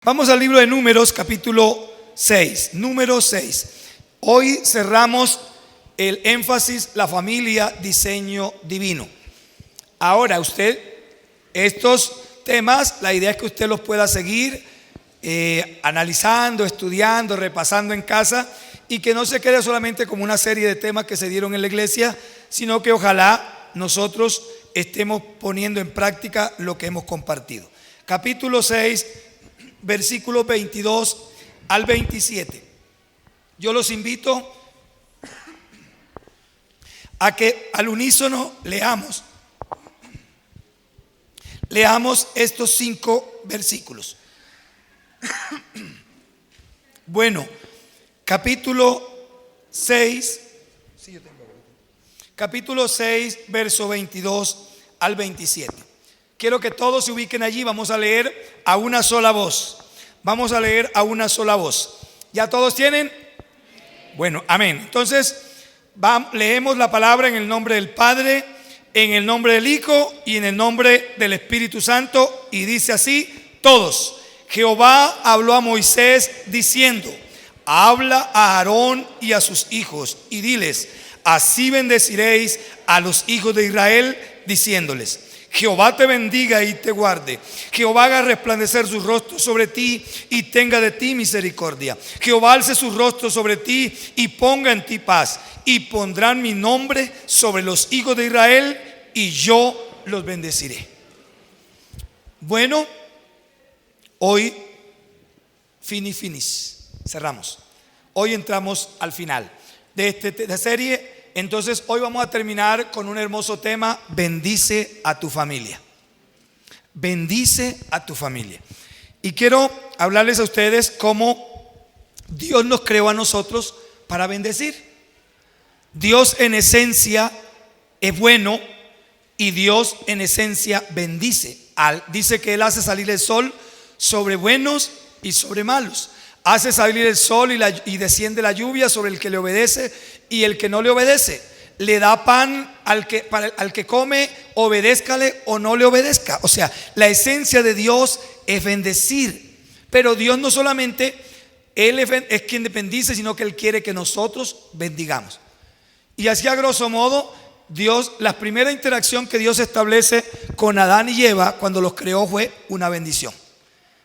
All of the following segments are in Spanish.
Vamos al libro de Números, capítulo 6. Número 6. Hoy cerramos el énfasis, la familia, diseño divino. Ahora estos temas, la idea es que usted los pueda seguir analizando, estudiando, repasando en casa, y que no se quede solamente como una serie de temas que se dieron en la iglesia, sino que ojalá nosotros estemos poniendo en práctica lo que hemos compartido. Capítulo 6, versículos 22 al 27. Yo los invito a que al unísono leamos estos 5 versículos. Bueno, capítulo 6, verso 22 al 27. Quiero que todos se ubiquen allí. Vamos a leer a una sola voz. ¿Ya todos tienen? Bueno, amén. Entonces, leemos la palabra en el nombre del Padre, en el nombre del Hijo y en el nombre del Espíritu Santo. Y dice así, todos. Jehová habló a Moisés diciendo: habla a Aarón y a sus hijos y diles: así bendeciréis a los hijos de Israel, diciéndoles: Jehová te bendiga y te guarde. Jehová haga resplandecer su rostro sobre ti y tenga de ti misericordia. Jehová alce su rostro sobre ti y ponga en ti paz. Y pondrán mi nombre sobre los hijos de Israel y yo los bendeciré. Bueno, hoy finis. Cerramos. Hoy entramos al final de esta serie. Entonces hoy vamos a terminar con un hermoso tema: bendice a tu familia. Bendice a tu familia. Y quiero hablarles a ustedes cómo Dios nos creó a nosotros para bendecir. Dios en esencia es bueno y Dios en esencia bendice. Dice que Él hace salir el sol sobre buenos y sobre malos. Hace salir el sol y desciende la lluvia sobre el que le obedece y el que no le obedece. Le da pan al que come, obedézcale o no le obedezca. O sea, la esencia de Dios es bendecir. Pero Dios no solamente Él es quien bendice, sino que Él quiere que nosotros bendigamos. Y así, a grosso modo, la primera interacción que Dios establece con Adán y Eva cuando los creó fue una bendición.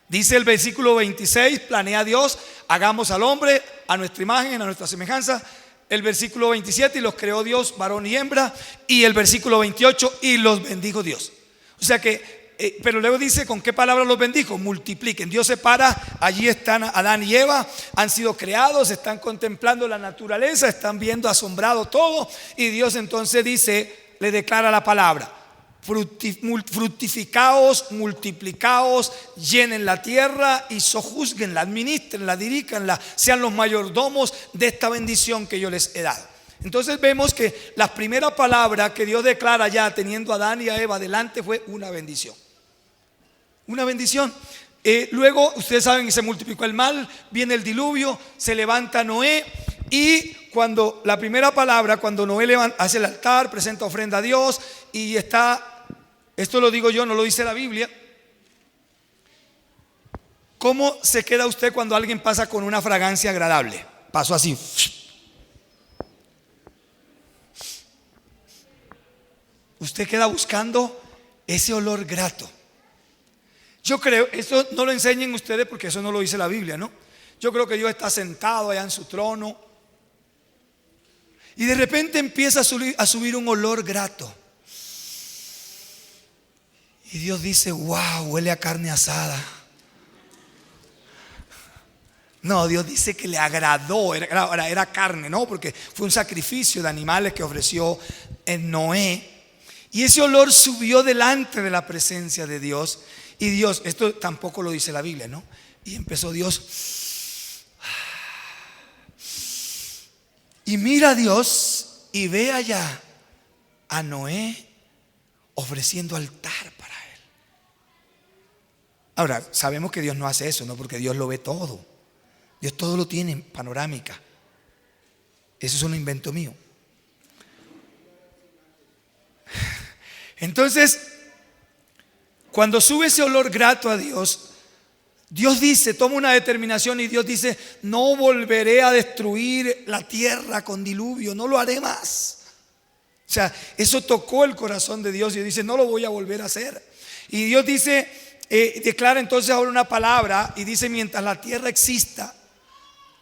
Dice el versículo 26, planea Dios: hagamos al hombre a nuestra imagen, a nuestra semejanza. El versículo 27, y los creó Dios varón y hembra. Y el versículo 28, y los bendijo Dios. O sea que, pero luego dice con qué palabra los bendijo: multipliquen. Dios se para, allí están Adán y Eva, han sido creados, están contemplando la naturaleza, están viendo asombrado todo. Y Dios entonces le declara la palabra: fructificaos, multiplicaos, llenen la tierra y sojuzguenla, administrenla, diríjanla, sean los mayordomos de esta bendición que yo les he dado. Entonces vemos que la primera palabra que Dios declara, ya teniendo a Adán y a Eva delante, fue una bendición. Una bendición. Luego ustedes saben que se multiplicó el mal, viene el diluvio, se levanta Noé. Y cuando la primera palabra, cuando Noé hace el altar, presenta ofrenda a Dios y esto lo digo yo, no lo dice la Biblia. ¿Cómo se queda usted cuando alguien pasa con una fragancia agradable? Pasó así. Usted queda buscando ese olor grato. Yo creo, esto no lo enseñen ustedes porque eso no lo dice la Biblia, ¿no? Yo creo que Dios está sentado allá en su trono y de repente empieza a subir un olor grato. Y Dios dice: wow, huele a carne asada. No, Dios dice que le agradó. Era carne, ¿no? Porque fue un sacrificio de animales que ofreció en Noé. Y ese olor subió delante de la presencia de Dios. Y Dios, esto tampoco lo dice la Biblia, ¿no? Y empezó Dios. Y mira a Dios y ve allá a Noé ofreciendo altar para él. Ahora, sabemos que Dios no hace eso, ¿no? Porque Dios lo ve todo. Dios todo lo tiene en panorámica. Eso es un invento mío. Entonces, cuando sube ese olor grato a Dios, Dios dice, toma una determinación y Dios dice: no volveré a destruir la tierra con diluvio, no lo haré más. O sea, eso tocó el corazón de Dios y dice: no lo voy a volver a hacer. Y Dios dice, declara entonces ahora una palabra y dice: mientras la tierra exista,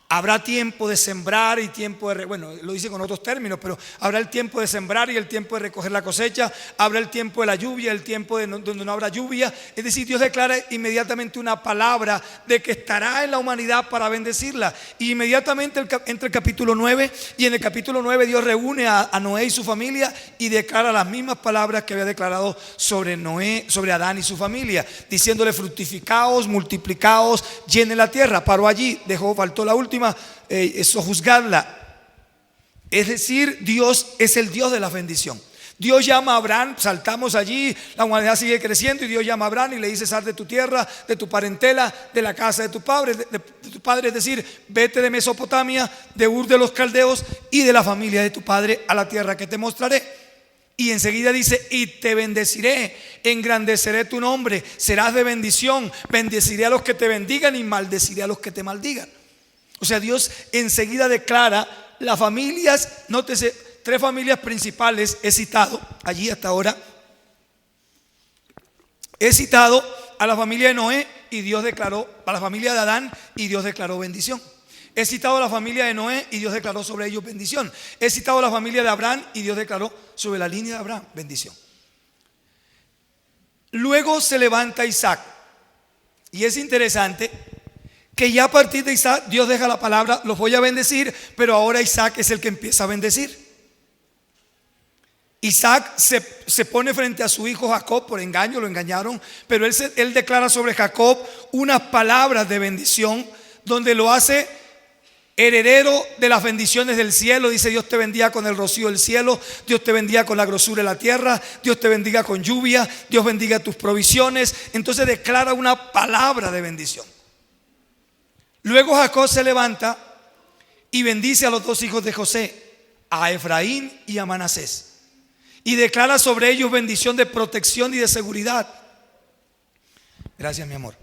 habrá tiempo de sembrar y tiempo de, bueno, lo dice con otros términos, pero habrá el tiempo de sembrar y el tiempo de recoger la cosecha. Habrá el tiempo de la lluvia, el tiempo donde no habrá lluvia. Es decir, Dios declara inmediatamente una palabra de que estará en la humanidad para bendecirla. Y inmediatamente entre el capítulo 9 y en el capítulo 9 Dios reúne a Noé y su familia y declara las mismas palabras que había declarado sobre Noé, sobre Adán y su familia, diciéndole: fructificaos, multiplicaos, llenen la tierra. Paró allí, faltó la última, sojuzgadla. Es decir, Dios es el Dios de la bendición. Dios llama a Abraham, saltamos allí, la humanidad sigue creciendo y Dios llama a Abraham y le dice: sal de tu tierra, de tu parentela, de la casa de tu padre, es decir, vete de Mesopotamia, de Ur de los Caldeos y de la familia de tu padre a la tierra que te mostraré. Y enseguida dice: y te bendeciré, engrandeceré tu nombre, serás de bendición, bendeciré a los que te bendigan y maldeciré a los que te maldigan. O sea, Dios enseguida declara las familias. Nótese, 3 familias principales he citado allí hasta ahora. He citado a la familia de Noé y Dios declaró, a la familia de Adán y Dios declaró bendición. He citado a la familia de Noé y Dios declaró sobre ellos bendición. He citado a la familia de Abraham y Dios declaró sobre la línea de Abraham bendición. Luego se levanta Isaac. Y es interesante que ya a partir de Isaac Dios deja la palabra: los voy a bendecir, pero ahora Isaac es el que empieza a bendecir. Isaac se pone frente a su hijo Jacob por engaño, lo engañaron, pero él declara sobre Jacob unas palabras de bendición, donde lo hace heredero de las bendiciones del cielo. Dice: Dios te bendiga con el rocío del cielo, Dios te bendiga con la grosura de la tierra, Dios te bendiga con lluvia, Dios bendiga tus provisiones. Entonces declara una palabra de bendición. Luego Jacob se levanta y bendice a los 2 hijos de José, a Efraín y a Manasés, y declara sobre ellos bendición de protección y de seguridad. Gracias, mi amor.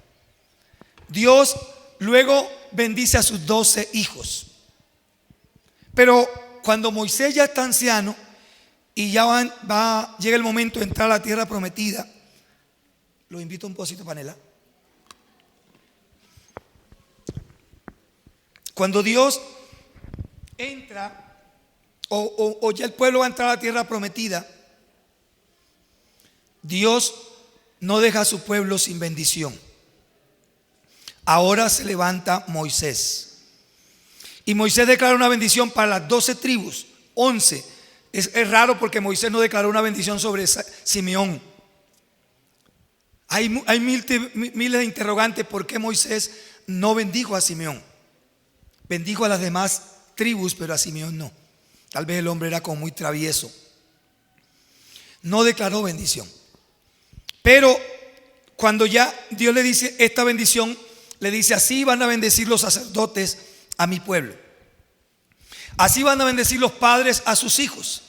Dios luego bendice a sus 12 hijos. Pero cuando Moisés ya está anciano y ya llega el momento de entrar a la tierra prometida, lo invito a un pocito, panela. Cuando Dios entra, o ya el pueblo va a entrar a la tierra prometida, Dios no deja a su pueblo sin bendición. Ahora se levanta Moisés. Y Moisés declara una bendición para las 12 tribus, 11. Es raro porque Moisés no declaró una bendición sobre Simeón. Hay miles de interrogantes. ¿Por qué Moisés no bendijo a Simeón? Bendijo a las demás tribus, pero a Simeón no. Tal vez el hombre era como muy travieso. No declaró bendición. Pero cuando ya Dios le dice esta bendición, le dice: así van a bendecir los sacerdotes a mi pueblo. Así van a bendecir los padres a sus hijos.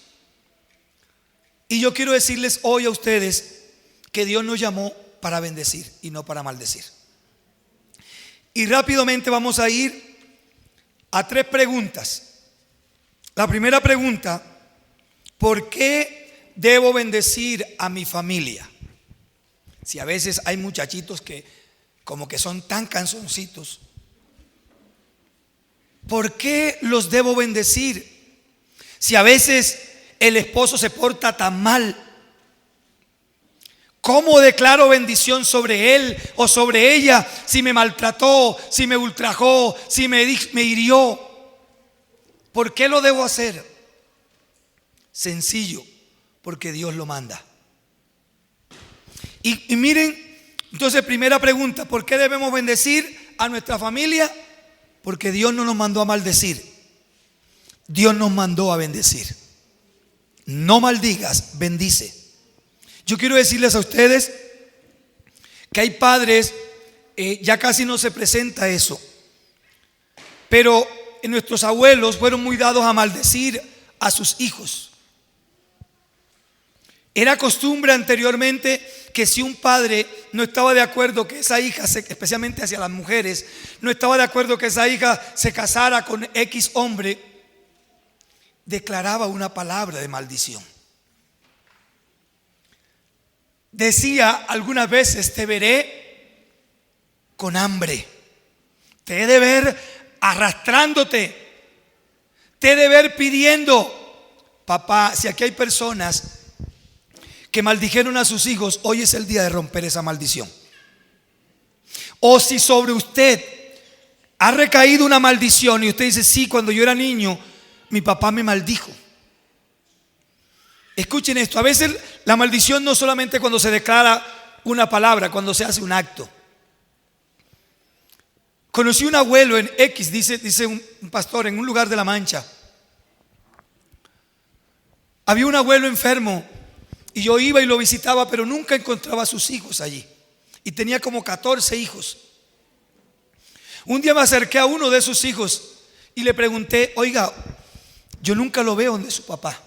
Y yo quiero decirles hoy a ustedes que Dios nos llamó para bendecir y no para maldecir. Y rápidamente vamos a ir a 3 preguntas. La primera pregunta: ¿por qué debo bendecir a mi familia? Si a veces hay muchachitos que como que son tan cansoncitos, ¿por qué los debo bendecir? Si a veces el esposo se porta tan mal, ¿cómo declaro bendición sobre él o sobre ella si me maltrató, si me ultrajó, si me hirió? ¿Por qué lo debo hacer? Sencillo, porque Dios lo manda. Y miren, entonces primera pregunta: ¿por qué debemos bendecir a nuestra familia? Porque Dios no nos mandó a maldecir, Dios nos mandó a bendecir. No maldigas, bendice. Yo quiero decirles a ustedes que hay padres, ya casi no se presenta eso, pero nuestros abuelos fueron muy dados a maldecir a sus hijos. Era costumbre anteriormente que si un padre no estaba de acuerdo que esa hija, especialmente hacia las mujeres, no estaba de acuerdo que esa hija se casara con X hombre, declaraba una palabra de maldición. Decía algunas veces: te veré con hambre, te he de ver arrastrándote, te he de ver pidiendo. Papá, si aquí hay personas que maldijeron a sus hijos, hoy es el día de romper esa maldición. O si sobre usted ha recaído una maldición y usted dice: sí, cuando yo era niño mi papá me maldijo. Escuchen esto, a veces la maldición no solamente cuando se declara una palabra, cuando se hace un acto. Conocí un abuelo en X, dice un pastor, en un lugar de La Mancha. Había un abuelo enfermo y yo iba y lo visitaba, pero nunca encontraba a sus hijos allí. Y tenía como 14 hijos. Un día me acerqué a uno de sus hijos y le pregunté: oiga, yo nunca lo veo donde su papá.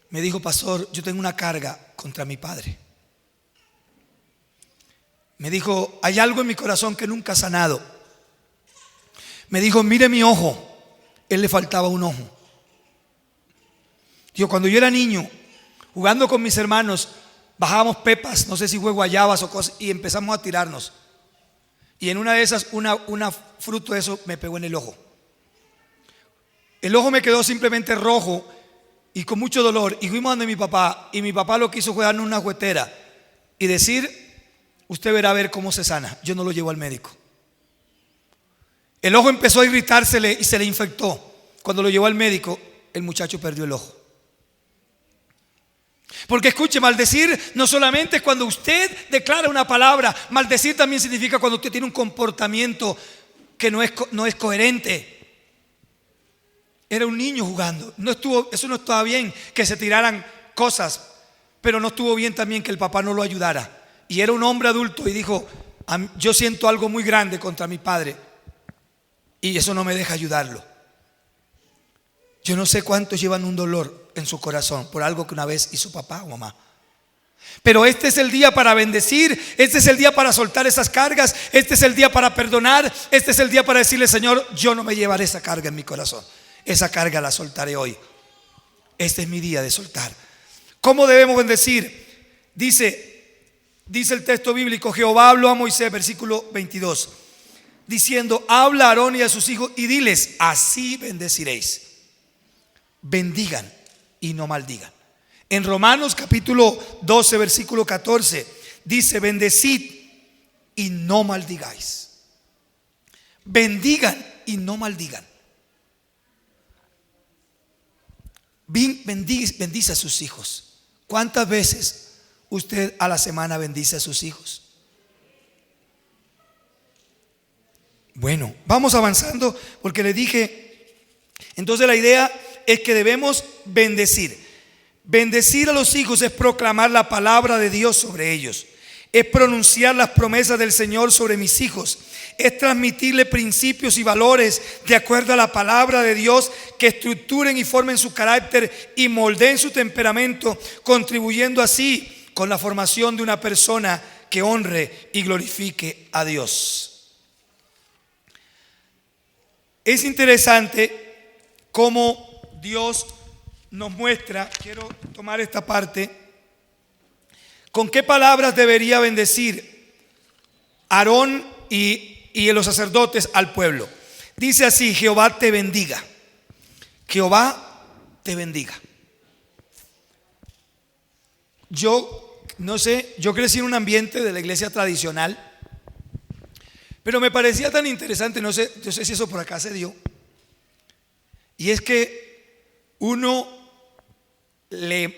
Me dijo: pastor, yo tengo una carga contra mi padre. Me dijo: hay algo en mi corazón que nunca ha sanado. Me dijo: mire mi ojo. Él le faltaba un ojo. Digo, cuando yo era niño, jugando con mis hermanos, bajábamos pepas, no sé si fue guayabas o cosas, y empezamos a tirarnos. Y en una de esas, una fruto de eso me pegó en el ojo. El ojo me quedó simplemente rojo y con mucho dolor. Y fuimos donde mi papá, y mi papá lo que hizo fue darnos una juguetera y decir: usted verá a ver cómo se sana. Yo no lo llevo al médico. El ojo empezó a irritársele y se le infectó. Cuando lo llevó al médico, el muchacho perdió el ojo. Porque escuche, maldecir no solamente es cuando usted declara una palabra. Maldecir también significa cuando usted tiene un comportamiento que no es coherente. Era un niño jugando. Eso no estaba bien, que se tiraran cosas, pero no estuvo bien también que el papá no lo ayudara. Y era un hombre adulto y dijo: yo siento algo muy grande contra mi padre y eso no me deja ayudarlo. Yo no sé cuántos llevan un dolor en su corazón por algo que una vez hizo papá o mamá. Pero este es el día para bendecir, este es el día para soltar esas cargas, este es el día para perdonar, este es el día para decirle: Señor, yo no me llevaré esa carga en mi corazón. Esa carga la soltaré hoy. Este es mi día de soltar. ¿Cómo debemos bendecir? Dice el texto bíblico: Jehová habló a Moisés, versículo 22, diciendo: habla a Aarón y a sus hijos y diles: así bendeciréis. Bendigan y no maldigan. En Romanos capítulo 12 versículo 14 dice: bendecid y no maldigáis. Bendigan y no maldigan. Bendice a sus hijos. ¿Cuántas veces usted a la semana bendice a sus hijos? Bueno, vamos avanzando porque le dije. Entonces la idea es que debemos bendecir. Bendecir a los hijos es proclamar la palabra de Dios sobre ellos, es pronunciar las promesas del Señor sobre mis hijos, es transmitirle principios y valores de acuerdo a la palabra de Dios que estructuren y formen su carácter y moldeen su temperamento, contribuyendo así con la formación de una persona que honre y glorifique a Dios. Es interesante cómo Dios nos muestra, quiero tomar esta parte, con qué palabras debería bendecir Aarón y los sacerdotes al pueblo. Dice así: Jehová te bendiga. Jehová te bendiga. Yo no sé, yo crecí en un ambiente de la iglesia tradicional, pero me parecía tan interesante, no sé si eso por acá se dio. Y es que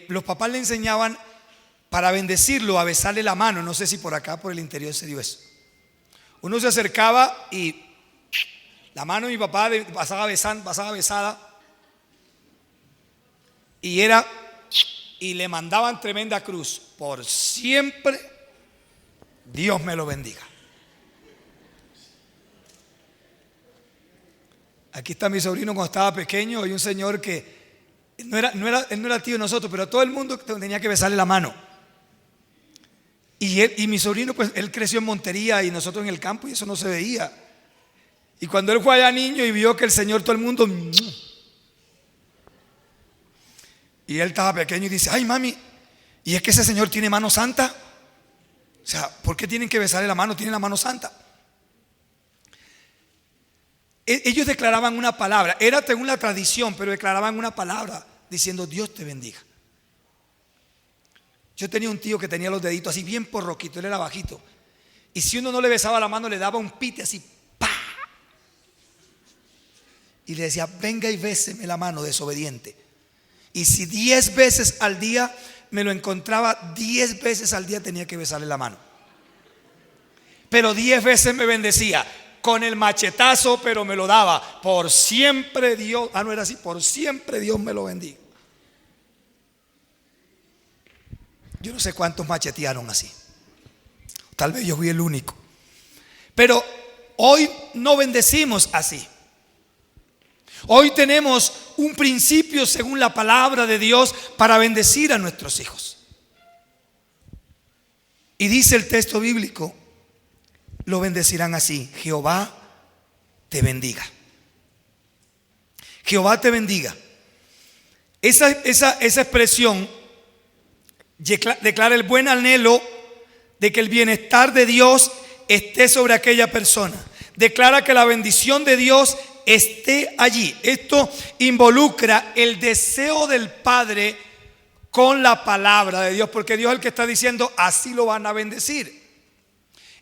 los papás le enseñaban para bendecirlo a besarle la mano. No sé si por acá, por el interior se dio eso. Uno se acercaba y la mano de mi papá pasaba besada y le mandaban tremenda cruz: por siempre Dios me lo bendiga. Aquí está mi sobrino cuando estaba pequeño. Hay un señor que Él no era tío de nosotros, pero todo el mundo tenía que besarle la mano. Y mi sobrino, pues él creció en Montería y nosotros en el campo y eso no se veía. Y cuando él fue allá niño y vio que el Señor, todo el mundo, y él estaba pequeño y dice: ay, mami, ¿y es que ese Señor tiene mano santa? O sea, ¿por qué tienen que besarle la mano? Tiene la mano santa. Ellos declaraban una palabra, era según la tradición, pero declaraban una palabra diciendo: Dios te bendiga. Yo tenía un tío que tenía los deditos así bien porroquitos, él era bajito, y si uno no le besaba la mano le daba un pite así, ¡pa! Y le decía: venga y béseme la mano, desobediente. Y si 10 veces al día me lo encontraba, 10 veces al día tenía que besarle la mano. Pero 10 veces me bendecía con el machetazo, pero me lo daba. Por siempre Dios, no era así, por siempre Dios me lo bendiga. Yo no sé cuántos machetearon así. Tal vez yo fui el único. Pero hoy no bendecimos así. Hoy tenemos un principio según la palabra de Dios para bendecir a nuestros hijos. Y dice el texto bíblico: lo bendecirán así: Jehová te bendiga. Jehová te bendiga. Esa expresión declara el buen anhelo de que el bienestar de Dios esté sobre aquella persona. Declara que la bendición de Dios esté allí. Esto involucra el deseo del Padre con la palabra de Dios, porque Dios es el que está diciendo: así lo van a bendecir.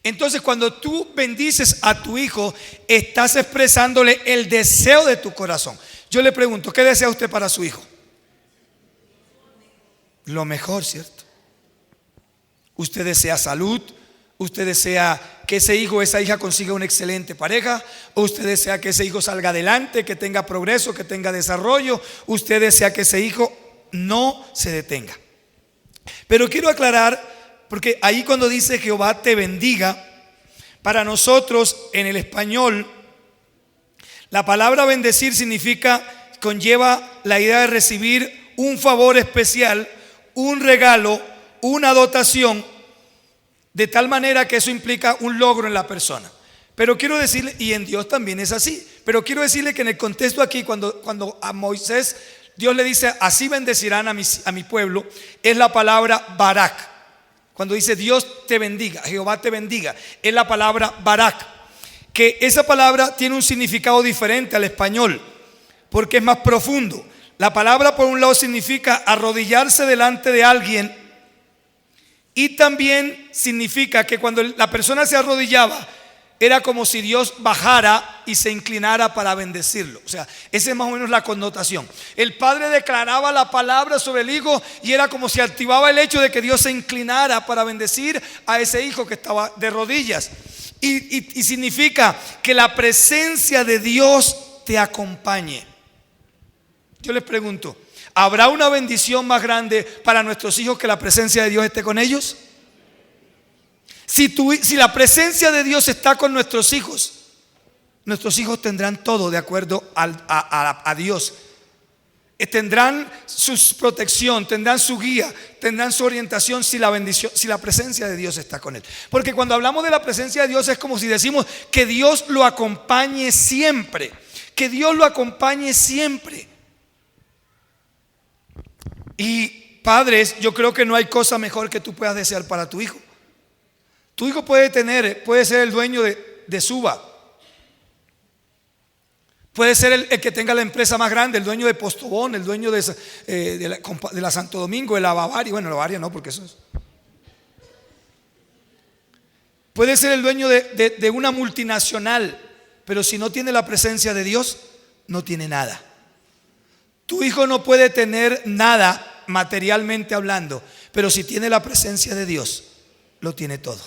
Entonces, cuando tú bendices a tu hijo, estás expresándole el deseo de tu corazón. Yo le pregunto: ¿qué desea usted para su hijo? Lo mejor, ¿cierto? Usted desea salud, usted desea que ese hijo o esa hija consiga una excelente pareja, o usted desea que ese hijo salga adelante, que tenga progreso, que tenga desarrollo, usted desea que ese hijo no se detenga. Pero quiero aclarar, porque ahí cuando dice Jehová te bendiga, para nosotros en el español la palabra bendecir conlleva la idea de recibir un favor especial, un regalo, una dotación, de tal manera que eso implica un logro en la persona. Pero quiero decirle, y en Dios también es así, pero quiero decirle que en el contexto aquí, cuando a Moisés Dios le dice: así bendecirán a mi pueblo, es la palabra barak. Cuando dice Dios te bendiga, Jehová te bendiga, es la palabra barak, que esa palabra tiene un significado diferente al español, porque es más profundo. La palabra, por un lado, significa arrodillarse delante de alguien, y también significa que cuando la persona se arrodillaba, era como si Dios bajara y se inclinara para bendecirlo. O sea, esa es más o menos la connotación. El padre declaraba la palabra sobre el hijo y era como si activaba el hecho de que Dios se inclinara para bendecir a ese hijo que estaba de rodillas. Y significa que la presencia de Dios te acompañe. Yo les pregunto: ¿habrá una bendición más grande para nuestros hijos que la presencia de Dios esté con ellos? Si la presencia de Dios está con nuestros hijos tendrán todo de acuerdo a Dios. Tendrán su protección, tendrán su guía, tendrán su orientación si la presencia de Dios está con él. Porque cuando hablamos de la presencia de Dios es como si decimos que Dios lo acompañe siempre, que Dios lo acompañe siempre. Y padres, yo creo que no hay cosa mejor que tú puedas desear para tu hijo. Tu hijo puede ser el dueño de Suba, puede ser el que tenga la empresa más grande, el dueño de Postobón, el dueño de la Santo Domingo, de la Bavaria. Bueno, la Bavaria no, porque eso es. Puede ser el dueño de una multinacional, pero si no tiene la presencia de Dios, no tiene nada. Tu hijo no puede tener nada materialmente hablando, pero si tiene la presencia de Dios, lo tiene todo.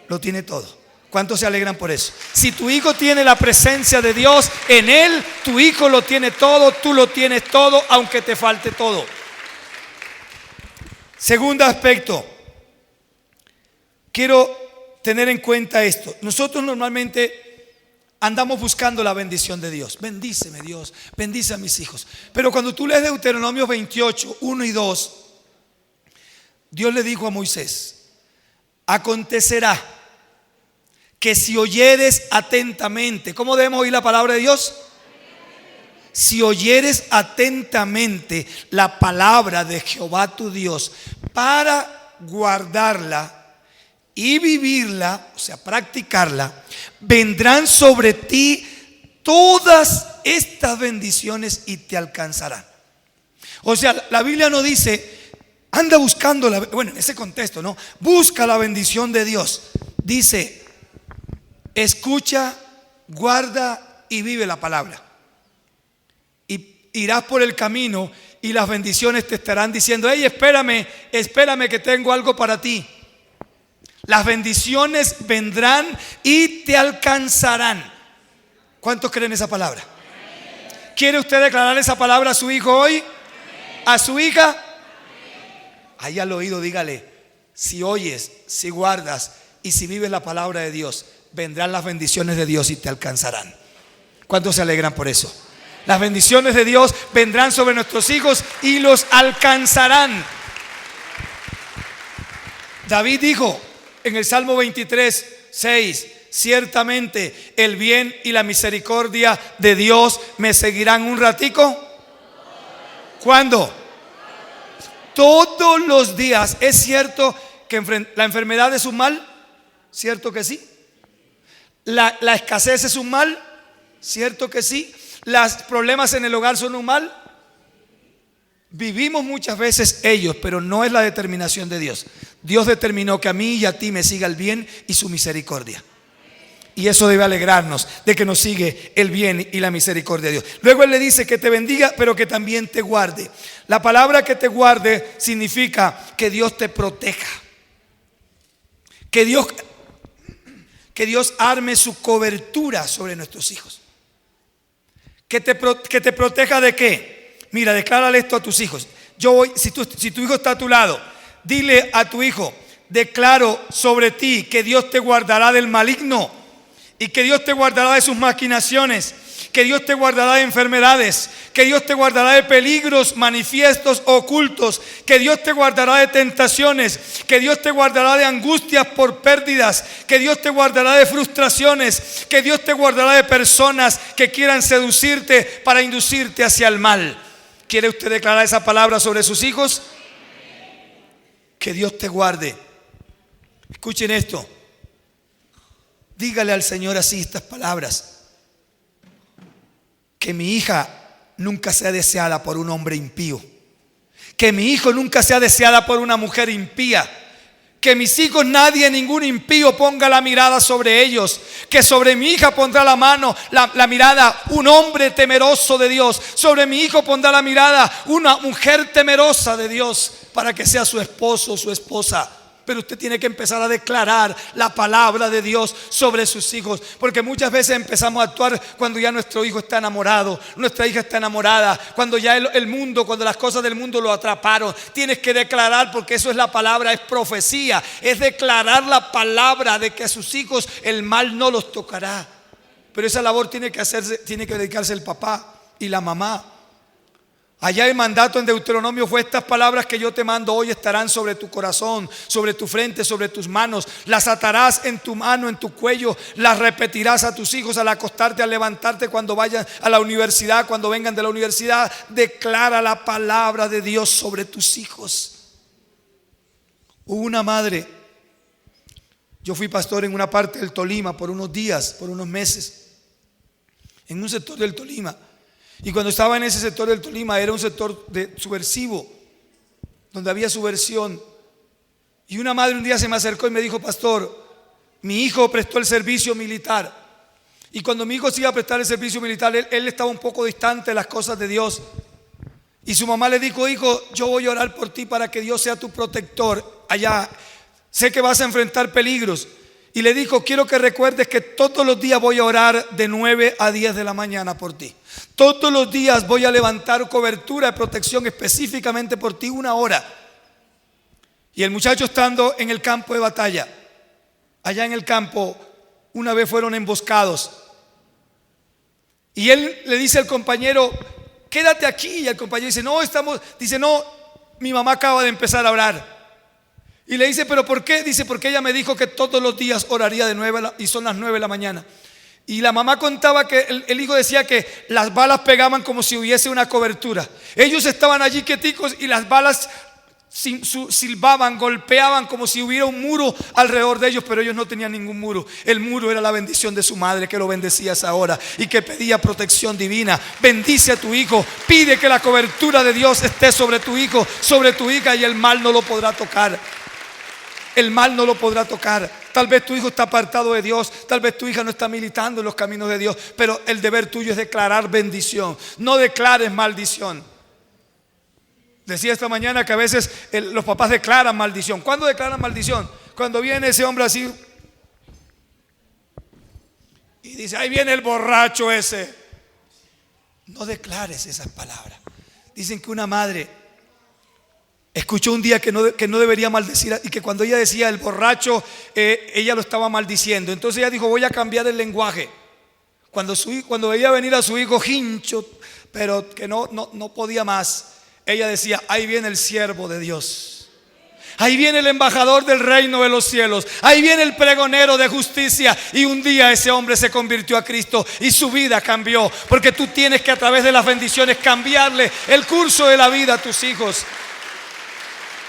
Lo tiene todo. ¿Cuántos se alegran por eso? Si tu hijo tiene la presencia de Dios en él, tu hijo lo tiene todo, tú lo tienes todo, aunque te falte todo. Segundo aspecto, quiero tener en cuenta esto. Nosotros normalmente andamos buscando la bendición de Dios. Bendíceme Dios, bendice a mis hijos. Pero cuando tú lees Deuteronomio 28, 1 y 2, Dios le dijo a Moisés: acontecerá que si oyeres atentamente, ¿cómo debemos oír la palabra de Dios? Si oyeres atentamente la palabra de Jehová tu Dios para guardarla y vivirla, o sea, practicarla, vendrán sobre ti todas estas bendiciones y te alcanzarán. O sea, la Biblia no dice anda buscando bueno, en ese contexto, ¿no? Busca la bendición de Dios. Dice: escucha, guarda y vive la palabra. Y irás por el camino y las bendiciones te estarán diciendo: hey, espérame que tengo algo para ti. Las bendiciones vendrán y te alcanzarán. ¿Cuántos creen esa palabra? ¿Quiere usted declarar esa palabra a su hijo hoy? ¿A su hija? Ahí al oído dígale: si oyes, si guardas y si vives la palabra de Dios, vendrán las bendiciones de Dios y te alcanzarán. ¿Cuántos se alegran por eso? Las bendiciones de Dios vendrán sobre nuestros hijos y los alcanzarán. David dijo en el Salmo 23, 6: ciertamente el bien y la misericordia de Dios me seguirán un ratico. ¿Cuándo? Todos los días. ¿Es cierto que la enfermedad es un mal? ¿Cierto que sí? ¿La escasez es un mal? ¿Cierto que sí? ¿Los problemas en el hogar son un mal? Vivimos muchas veces ellos, pero no es la determinación de Dios. Dios determinó que a mí y a ti me siga el bien y su misericordia. Y eso debe alegrarnos, de que nos sigue el bien y la misericordia de Dios. Luego Él le dice que te bendiga, pero que también te guarde. La palabra que te guarde significa que Dios te proteja. Que Dios arme su cobertura sobre nuestros hijos. Que te proteja ¿de qué? Mira, declárale esto a tus hijos. Si tu hijo está a tu lado, dile a tu hijo: declaro sobre ti que Dios te guardará del maligno y que Dios te guardará de sus maquinaciones, que Dios te guardará de enfermedades, que Dios te guardará de peligros manifiestos ocultos, que Dios te guardará de tentaciones, que Dios te guardará de angustias por pérdidas, que Dios te guardará de frustraciones, que Dios te guardará de personas que quieran seducirte para inducirte hacia el mal. ¿Quiere usted declarar esa palabra sobre sus hijos? Que Dios te guarde. Escuchen esto. Dígale al Señor así estas palabras: que mi hija nunca sea deseada por un hombre impío, que mi hijo nunca sea deseada por una mujer impía, que mis hijos, ningún impío ponga la mirada sobre ellos, que sobre mi hija pondrá la mirada un hombre temeroso de Dios, sobre mi hijo pondrá la mirada una mujer temerosa de Dios, para que sea su esposo o su esposa. Pero usted tiene que empezar a declarar la palabra de Dios sobre sus hijos, porque muchas veces empezamos a actuar cuando ya nuestro hijo está enamorado, nuestra hija está enamorada, cuando ya cuando las cosas del mundo lo atraparon. Tienes que declarar, porque eso es la palabra, es profecía, es declarar la palabra de que a sus hijos el mal no los tocará. Pero esa labor tiene que dedicarse el papá y la mamá. Allá el mandato en Deuteronomio fue: estas palabras que yo te mando hoy estarán sobre tu corazón, sobre tu frente, sobre tus manos. Las atarás en tu mano, en tu cuello. Las repetirás a tus hijos al acostarte, al levantarte, cuando vayan a la universidad, cuando vengan de la universidad. Declara la palabra de Dios sobre tus hijos. Hubo una madre. Yo fui pastor en una parte del Tolima por unos días, por unos meses, en un sector del Tolima. Y cuando estaba en ese sector del Tolima, era un sector subversivo, donde había subversión. Y una madre un día se me acercó y me dijo: pastor, mi hijo prestó el servicio militar. Y cuando mi hijo se iba a prestar el servicio militar, él estaba un poco distante de las cosas de Dios. Y su mamá le dijo: hijo, yo voy a orar por ti para que Dios sea tu protector allá. Sé que vas a enfrentar peligros. Y le dijo: quiero que recuerdes que todos los días voy a orar de 9 a 10 de la mañana por ti. Todos los días voy a levantar cobertura de protección específicamente por ti, 1 hora. Y el muchacho, estando en el campo de batalla, allá en el campo, una vez fueron emboscados Y él le dice al compañero: quédate aquí. Y el compañero dice: no, mi mamá acaba de empezar a orar. Y le dice: ¿pero por qué? Dice: porque ella me dijo que todos los días oraría de 9 y son las 9 de la mañana. Y la mamá contaba que el hijo decía que las balas pegaban como si hubiese una cobertura. Ellos estaban allí quieticos y las balas silbaban, golpeaban como si hubiera un muro alrededor de ellos, pero ellos no tenían ningún muro. El muro era la bendición de su madre, que lo bendecía a esa hora y que pedía protección divina. Bendice a tu hijo, pide que la cobertura de Dios esté sobre tu hijo, sobre tu hija, y el mal no lo podrá tocar. El mal no lo podrá tocar. Tal vez tu hijo está apartado de Dios, tal vez tu hija no está militando en los caminos de Dios, pero el deber tuyo es declarar bendición. No declares maldición. Decía esta mañana que a veces los papás declaran maldición. ¿Cuándo declaran maldición? Cuando viene ese hombre así y dice: ahí viene el borracho ese. No declares esas palabras. Dicen que una madre escuchó un día que no debería maldecir, y que cuando ella decía el borracho, ella lo estaba maldiciendo. Entonces ella dijo: voy a cambiar el lenguaje. Cuando veía venir a su hijo hincho, pero que no podía más, ella decía: ahí viene el siervo de Dios, ahí viene el embajador del reino de los cielos, ahí viene el pregonero de justicia. Y un día ese hombre se convirtió a Cristo y su vida cambió, porque tú tienes que, a través de las bendiciones, cambiarle el curso de la vida a tus hijos.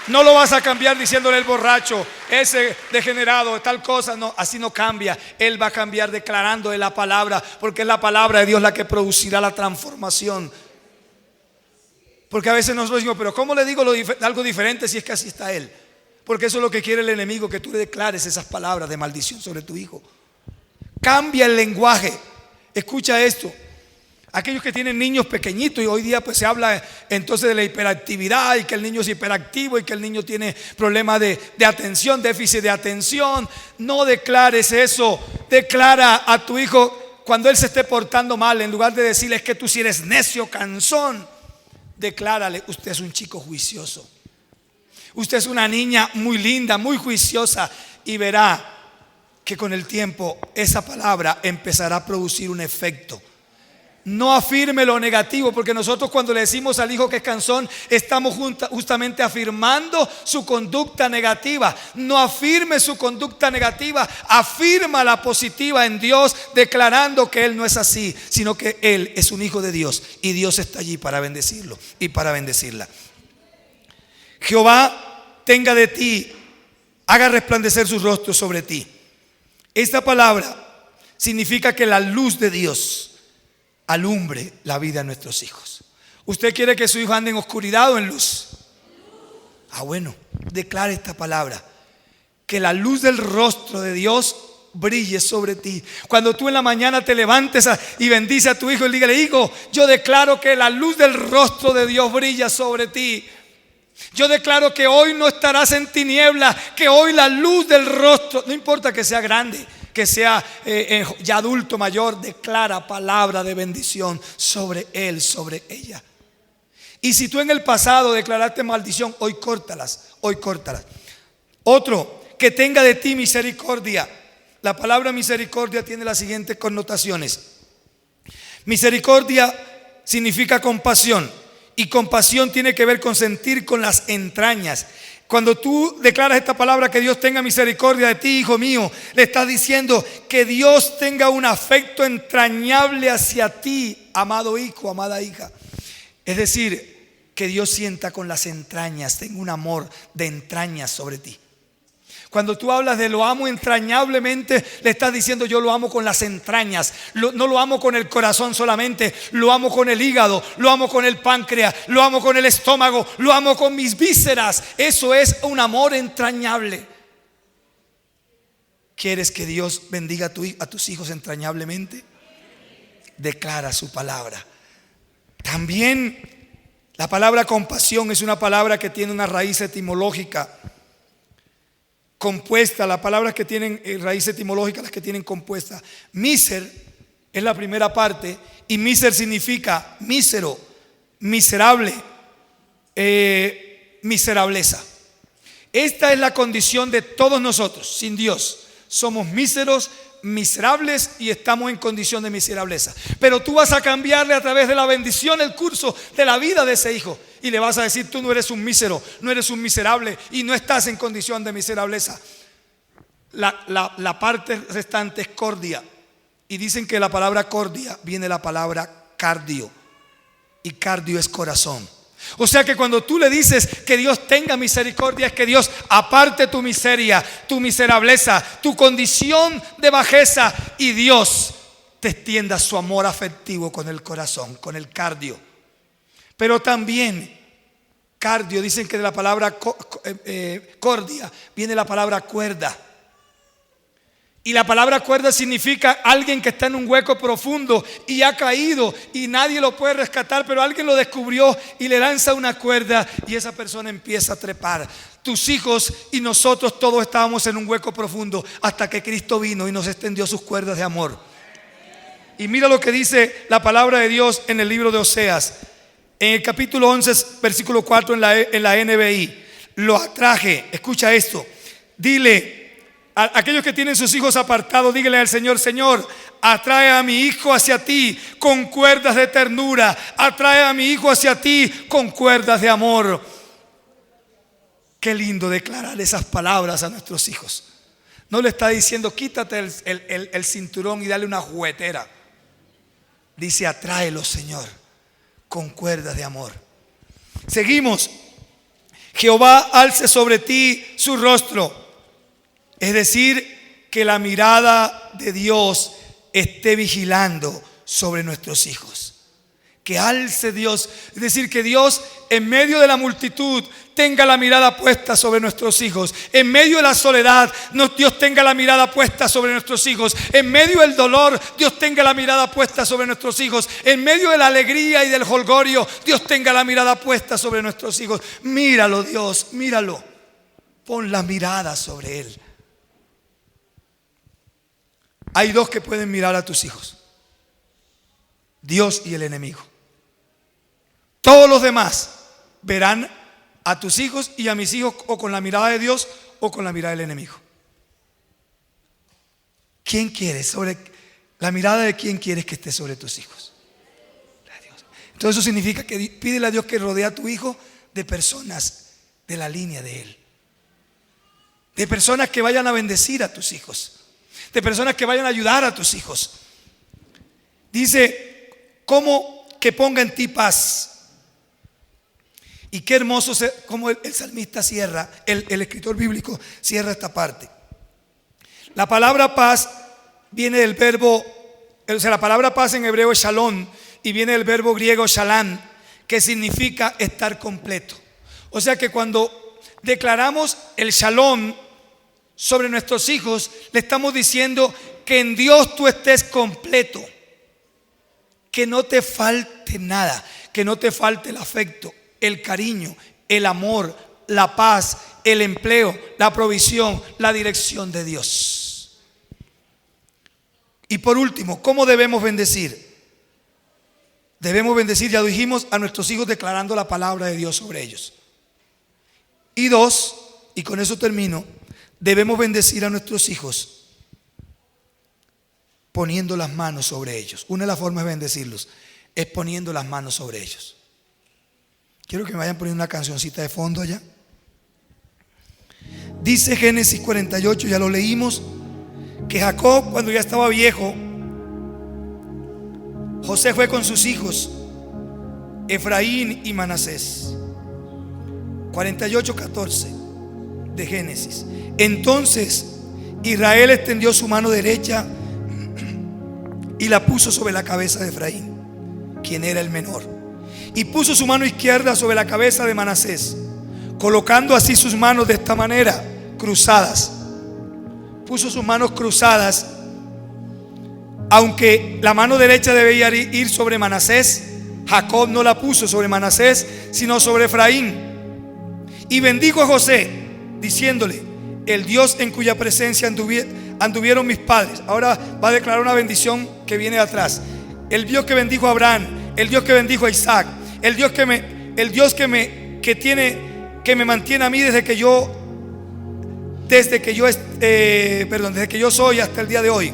No lo vas a cambiar diciéndole el borracho, ese degenerado, tal cosa. No, así no cambia. Él va a cambiar declarándole la palabra, porque es la palabra de Dios la que producirá la transformación. Porque a veces nosotros decimos: pero ¿cómo le digo algo diferente si es que así está él? Porque eso es lo que quiere el enemigo, que tú le declares esas palabras de maldición sobre tu hijo. Cambia el lenguaje. Escucha esto. Aquellos que tienen niños pequeñitos, y hoy día pues se habla entonces de la hiperactividad, y que el niño es hiperactivo, y que el niño tiene problemas de atención, déficit de atención. No declares eso. Declara a tu hijo cuando él se esté portando mal, en lugar de decirle: es que tú sí eres necio, cansón. Declárale: usted es un chico juicioso, usted es una niña muy linda, muy juiciosa. Y verá que con el tiempo esa palabra empezará a producir un efecto. No afirme lo negativo, porque nosotros, cuando le decimos al hijo que es cansón, estamos justamente afirmando su conducta negativa. No afirme su conducta negativa, afirma la positiva en Dios, declarando que él no es así, sino que él es un hijo de Dios y Dios está allí para bendecirlo y para bendecirla. Jehová tenga de ti, haga resplandecer su rostro sobre ti. Esta palabra significa que la luz de Dios alumbre la vida de nuestros hijos. ¿Usted quiere que su hijo ande en oscuridad o en luz? Bueno, declare esta palabra: que la luz del rostro de Dios brille sobre ti. Cuando tú en la mañana te levantes y bendice a tu hijo, y dígale: hijo, yo declaro que la luz del rostro de Dios brilla sobre ti. Yo declaro que hoy no estarás en tinieblas, que hoy la luz del rostro, no importa que sea grande, que sea ya adulto, mayor, declara palabra de bendición sobre él, sobre ella. Y si tú en el pasado declaraste maldición, hoy córtalas, hoy córtalas. Otro: que tenga de ti misericordia. La palabra misericordia tiene las siguientes connotaciones. Misericordia significa compasión, y compasión tiene que ver con sentir con las entrañas. Cuando tú declaras esta palabra, que Dios tenga misericordia de ti, hijo mío, le estás diciendo que Dios tenga un afecto entrañable hacia ti, amado hijo, amada hija. Es decir, que Dios sienta con las entrañas, tenga un amor de entrañas sobre ti. Cuando tú hablas de lo amo entrañablemente, le estás diciendo: yo lo amo con las entrañas. No lo amo con el corazón solamente, lo amo con el hígado, lo amo con el páncreas, lo amo con el estómago, lo amo con mis vísceras. Eso es un amor entrañable. ¿Quieres que Dios bendiga a tus hijos entrañablemente? Declara su palabra. También la palabra compasión es una palabra que tiene una raíz etimológica compuesta. Las palabras que tienen raíz etimológica, las que tienen compuesta: miser es la primera parte, y miser significa mísero, miserable, miserableza. Esta es la condición de todos nosotros sin Dios. Somos míseros, miserables y estamos en condición de miserableza. Pero tú vas a cambiarle a través de la bendición el curso de la vida de ese hijo. Y le vas a decir: tú no eres un mísero, no eres un miserable y no estás en condición de miserableza. La parte restante es cordia. Y dicen que la palabra cordia viene de la palabra cardio. Y cardio es corazón. O sea que cuando tú le dices que Dios tenga misericordia, es que Dios aparte tu miseria, tu miserableza, tu condición de bajeza, y Dios te extienda su amor afectivo con el corazón, con el cardio. Pero también cardio, dicen que de la palabra cordia viene la palabra cuerda. Y la palabra cuerda significa alguien que está en un hueco profundo y ha caído y nadie lo puede rescatar, pero alguien lo descubrió y le lanza una cuerda y esa persona empieza a trepar. Tus hijos y nosotros todos estábamos en un hueco profundo hasta que Cristo vino y nos extendió sus cuerdas de amor. Y mira lo que dice la palabra de Dios en el libro de Oseas, en el capítulo 11, versículo 4 en la NBI. Lo atraje, escucha esto, dile a aquellos que tienen sus hijos apartados, díganle al Señor: Señor, atrae a mi hijo hacia ti con cuerdas de ternura, atrae a mi hijo hacia ti con cuerdas de amor. Qué lindo declarar esas palabras a nuestros hijos. No le está diciendo: quítate el cinturón y dale una juguetera. Dice: atráelo, Señor, con cuerdas de amor. Seguimos. Jehová alce sobre ti su rostro. Es decir, que la mirada de Dios esté vigilando sobre nuestros hijos. Que alce Dios, es decir, que Dios en medio de la multitud tenga la mirada puesta sobre nuestros hijos. En medio de la soledad, Dios tenga la mirada puesta sobre nuestros hijos. En medio del dolor, Dios tenga la mirada puesta sobre nuestros hijos. En medio de la alegría y del jolgorio, Dios tenga la mirada puesta sobre nuestros hijos. Míralo, Dios, míralo. Pon la mirada sobre él. Hay dos que pueden mirar a tus hijos: Dios y el enemigo. Todos los demás verán a tus hijos y a mis hijos o con la mirada de Dios o con la mirada del enemigo. ¿Quién quieres? Sobre la mirada de quién quieres que esté sobre tus hijos. Entonces eso significa que pídele a Dios que rodee a tu hijo de personas de la línea de él, de personas que vayan a bendecir a tus hijos, de personas que vayan a ayudar a tus hijos. Dice: como que ponga en ti paz. Y qué hermoso como el salmista cierra, el escritor bíblico cierra esta parte. La palabra paz viene del verbo, o sea, la palabra paz en hebreo es shalom y viene del verbo griego shalom, que significa estar completo. O sea que cuando declaramos el shalom sobre nuestros hijos, le estamos diciendo que en Dios tú estés completo, que no te falte nada, que no te falte el afecto, el cariño, el amor, la paz, el empleo, la provisión, la dirección de Dios. Y por último, ¿cómo debemos bendecir? Debemos bendecir, ya dijimos, a nuestros hijos declarando la palabra de Dios sobre ellos. Y dos, y con eso termino, debemos bendecir a nuestros hijos poniendo las manos sobre ellos. Una de las formas de bendecirlos es poniendo las manos sobre ellos. Quiero que me vayan poniendo una cancioncita de fondo allá. Dice Génesis 48, ya lo leímos, que Jacob, cuando ya estaba viejo, José fue con sus hijos Efraín y Manasés. 48:14 de Génesis. Entonces Israel extendió su mano derecha y la puso sobre la cabeza de Efraín, quien era el menor, y puso su mano izquierda sobre la cabeza de Manasés, colocando así sus manos de esta manera, cruzadas. Puso sus manos cruzadas, aunque la mano derecha debía ir sobre Manasés. Jacob no la puso sobre Manasés, sino sobre Efraín. Y bendijo a José, diciéndole: el Dios en cuya presencia anduvieron mis padres. Ahora va a declarar una bendición que viene de atrás. El Dios que bendijo a Abraham, el Dios que bendijo a Isaac, el Dios que me mantiene a mí desde que yo soy hasta el día de hoy.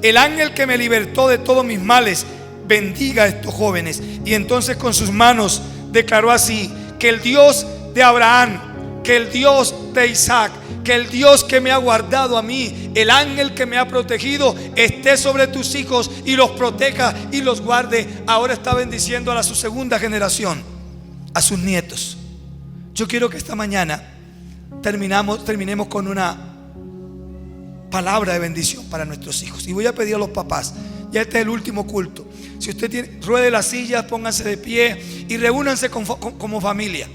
el ángel que me libertó de todos mis males, bendiga a estos jóvenes. Y entonces con sus manos declaró así: que el Dios de Abraham, que el Dios de Isaac, que el Dios que me ha guardado a mí, el ángel que me ha protegido, esté sobre tus hijos y los proteja y los guarde. Ahora está bendiciendo a su segunda generación, a sus nietos. Yo quiero que esta mañana terminemos con una palabra de bendición para nuestros hijos. Y voy a pedir a los papás, ya este es el último culto, si usted ruede las sillas, pónganse de pie y reúnanse como familia.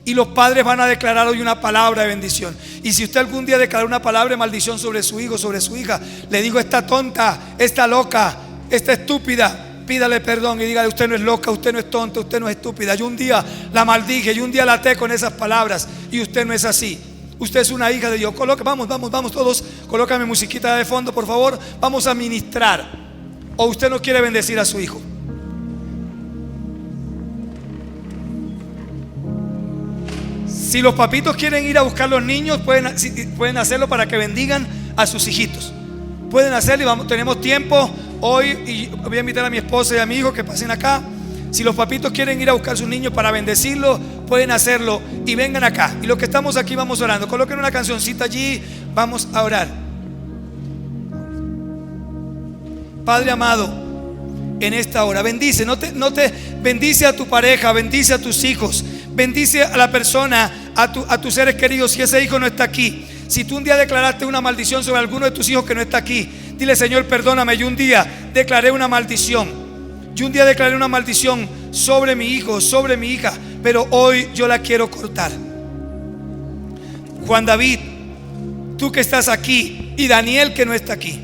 Y los padres van a declarar hoy una palabra de bendición. Y si usted algún día declara una palabra de maldición sobre su hijo, sobre su hija, le digo: esta tonta, esta loca, esta estúpida, pídale perdón y dígale: usted no es loca, usted no es tonta, usted no es estúpida. Yo un día la maldije, yo un día la até con esas palabras y usted no es así. Usted es una hija de Dios. Vamos todos, colócame musiquita de fondo, por favor. Vamos a ministrar. ¿O usted no quiere bendecir a su hijo? Si los papitos quieren ir a buscar los niños, pueden hacerlo para que bendigan a sus hijitos. Pueden hacerlo y tenemos tiempo hoy. Y voy a invitar a mi esposa y a mi hijo que pasen acá. Si los papitos quieren ir a buscar a sus niños para bendecirlos, pueden hacerlo y vengan acá. Y los que estamos aquí vamos orando. Coloquen una cancioncita allí, vamos a orar. Padre amado, en esta hora bendice, bendice a tu pareja, bendice a tus hijos, bendice a la persona, a tus seres queridos. Si ese hijo no está aquí, si tú un día declaraste una maldición sobre alguno de tus hijos que no está aquí, dile: Señor, perdóname, yo un día declaré una maldición. Yo un día declaré una maldición sobre mi hijo, sobre mi hija, pero hoy yo la quiero cortar. Juan David, tú que estás aquí, y Daniel que no está aquí,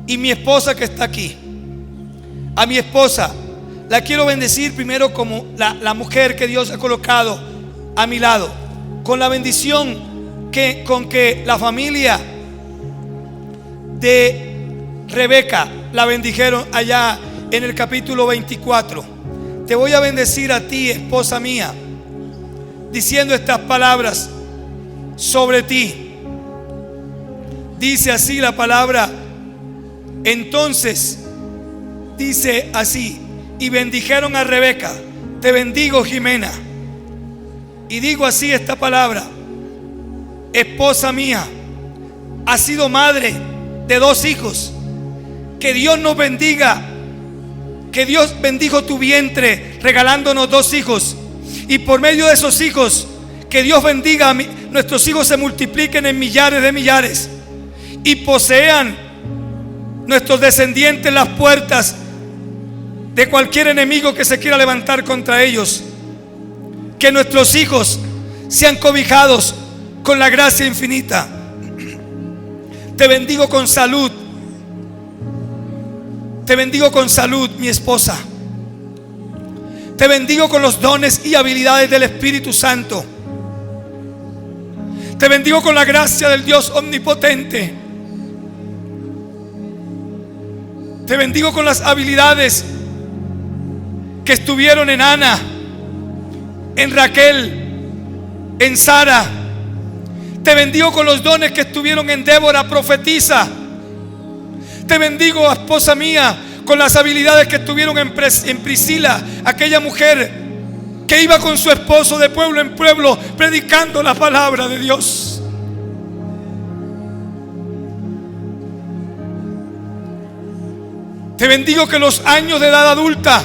y mi esposa que está aquí, a mi esposa la quiero bendecir primero como la mujer que Dios ha colocado a mi lado, con la bendición con que la familia de Rebeca la bendijeron allá en el capítulo 24. Te voy a bendecir a ti, esposa mía, diciendo estas palabras sobre ti. Dice así la palabra. Entonces dice así: y bendijeron a Rebeca. Te bendigo, Jimena. Y digo así esta palabra: esposa mía, has sido madre de 2 hijos. Que Dios nos bendiga. Que Dios bendijo tu vientre regalándonos 2 hijos. Y por medio de esos hijos, que Dios bendiga nuestros hijos se multipliquen en millares de millares y posean nuestros descendientes las puertas de cualquier enemigo que se quiera levantar contra ellos. Que nuestros hijos sean cobijados con la gracia infinita. Te bendigo con salud. Te bendigo con salud, mi esposa. Te bendigo con los dones y habilidades del Espíritu Santo. Te bendigo con la gracia del Dios omnipotente. Te bendigo con las habilidades que estuvieron en Ana, en Raquel, en Sara. Te bendigo con los dones que estuvieron en Débora, profetiza. Te bendigo, esposa mía, con las habilidades que estuvieron en Priscila, aquella mujer que iba con su esposo de pueblo en pueblo predicando la palabra de Dios. Te bendigo que los años de edad adulta,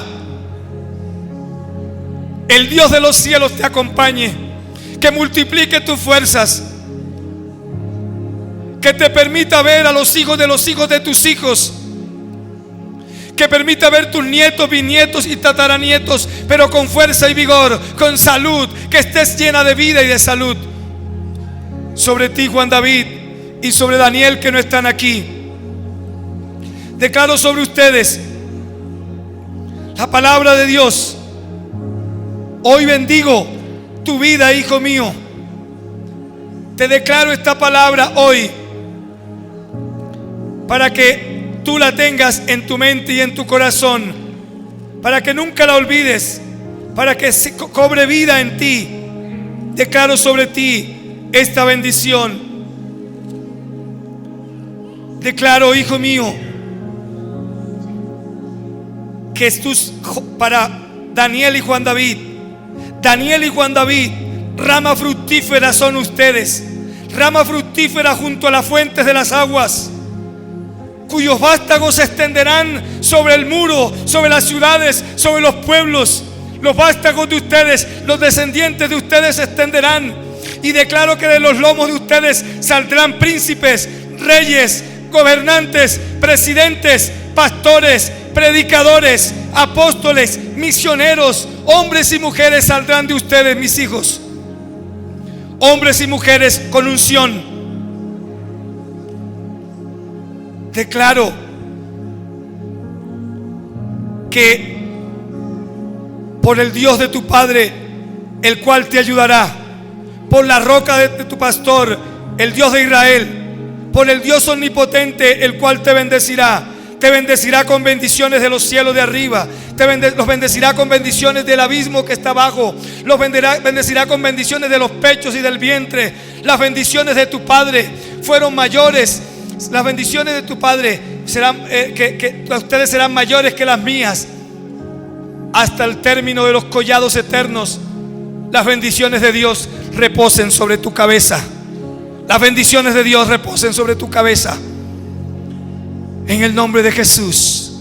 el Dios de los cielos te acompañe, que multiplique tus fuerzas, que te permita ver a los hijos de tus hijos, que permita ver tus nietos, bisnietos y tataranietos, pero con fuerza y vigor, con salud, que estés llena de vida y de salud. Sobre ti, Juan David, y sobre Daniel, que no están aquí, declaro sobre ustedes la palabra de Dios. Hoy bendigo tu vida, hijo mío. Te declaro esta palabra hoy para que tú la tengas en tu mente y en tu corazón, para que nunca la olvides, para que se cobre vida en ti. Declaro sobre ti esta bendición. Declaro, hijo mío, para Daniel y Juan David. Daniel y Juan David, rama fructífera son ustedes, rama fructífera junto a las fuentes de las aguas, cuyos vástagos se extenderán sobre el muro, sobre las ciudades, sobre los pueblos. Los vástagos de ustedes, los descendientes de ustedes se extenderán. Y declaro que de los lomos de ustedes saldrán príncipes, reyes, gobernantes, presidentes, pastores, predicadores, apóstoles, misioneros. Hombres y mujeres saldrán de ustedes, mis hijos. Hombres y mujeres con unción. Declaro que por el Dios de tu Padre, el cual te ayudará, por la roca de tu pastor, el Dios de Israel, por el Dios omnipotente, el cual te bendecirá con bendiciones de los cielos de arriba, los bendecirá con bendiciones del abismo que está abajo, los bendecirá con bendiciones de los pechos y del vientre. Las bendiciones de tu Padre fueron mayores. Las bendiciones de tu Padre serán, que ustedes serán mayores que las mías, hasta el término de los collados eternos. Las bendiciones de Dios reposen sobre tu cabeza. Las bendiciones de Dios reposen sobre tu cabeza, en el nombre de Jesús.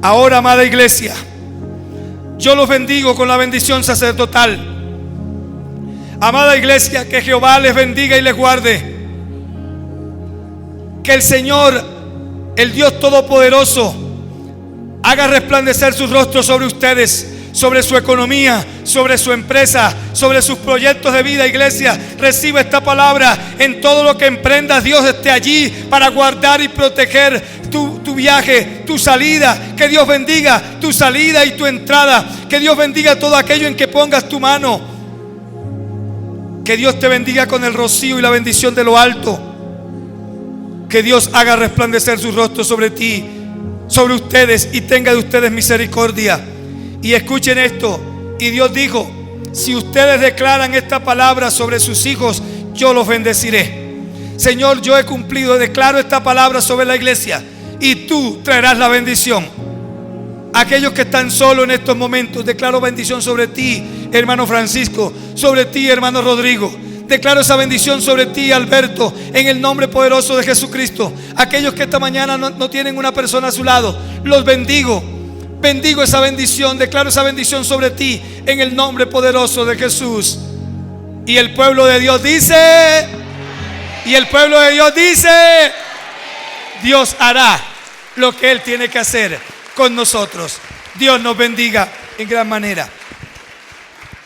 Ahora, amada iglesia, yo los bendigo con la bendición sacerdotal. Amada iglesia, que Jehová les bendiga y les guarde. Que el Señor, el Dios Todopoderoso, haga resplandecer su rostro sobre ustedes, sobre su economía, sobre su empresa, sobre sus proyectos de vida. Iglesia, reciba esta palabra. En todo lo que emprendas, Dios esté allí para guardar y proteger tu viaje, tu salida. Que Dios bendiga tu salida y tu entrada. Que Dios bendiga todo aquello en que pongas tu mano. Que Dios te bendiga con el rocío y la bendición de lo alto. Que Dios haga resplandecer su rostro sobre ti, sobre ustedes, y tenga de ustedes misericordia. Y escuchen esto. Y Dios dijo: si ustedes declaran esta palabra sobre sus hijos, yo los bendeciré. Señor, yo he cumplido, declaro esta palabra sobre la iglesia, y tú traerás la bendición. Aquellos que están solos en estos momentos, declaro bendición sobre ti, hermano Francisco, sobre ti, hermano Rodrigo. Declaro esa bendición sobre ti, Alberto, en el nombre poderoso de Jesucristo. Aquellos que esta mañana no tienen una persona a su lado, los bendigo. Bendigo esa bendición, declaro esa bendición sobre ti, en el nombre poderoso de Jesús. Y el pueblo de Dios dice, Dios hará lo que Él tiene que hacer con nosotros. Dios nos bendiga en gran manera.